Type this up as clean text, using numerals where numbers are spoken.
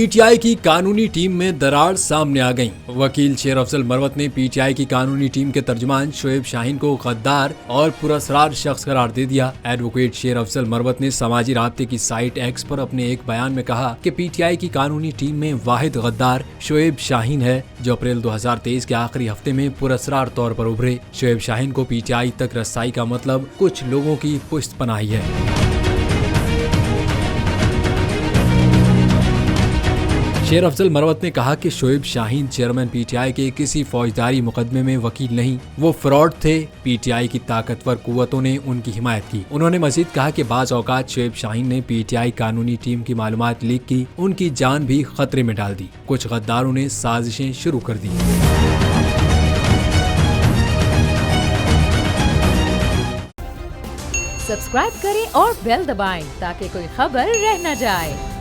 PTI की कानूनी team में दरार सामने आ गई। वकील शेर अफजल मरवत ने पीटीआई की कानूनी टीम के तर्जुमान शोएब शाहीन को गद्दार और पुरस्कार शख्स करार दे दिया। एडवोकेट शेर अफजल मरवत ने समाजी राब्ते की साइट एक्स पर अपने एक बयान में कहा कि पीटीआई की कानूनी टीम में वाहिद गद्दार शोएब शाहीन है, जो अप्रैल 2023 के आखिरी हफ्ते में पुरस्कार तौर पर उभरे। शोएब शाहीन को पीटीआई तक रसाई का मतलब कुछ लोगों की पुश्त पनाही है। शेर अफजल मरवत ने कहा कि शोएब शाहीन चेयरमैन पीटीआई के किसी फौजदारी मुकदमे में वकील नहीं, वो फ्रॉड थे। पीटीआई की ताकतवर कुव्वतों ने उनकी हिमायत की। उन्होंने मजीद कहा कि बाज़ औकात शोएब शाहीन ने पीटीआई कानूनी टीम की मालूमात लीक की, उनकी जान भी खतरे में डाल दी। कुछ गद्दारों ने साजिशें शुरू कर दी। सब्सक्राइब करें और बेल दबाएं ताकि कोई खबर रह न जाए।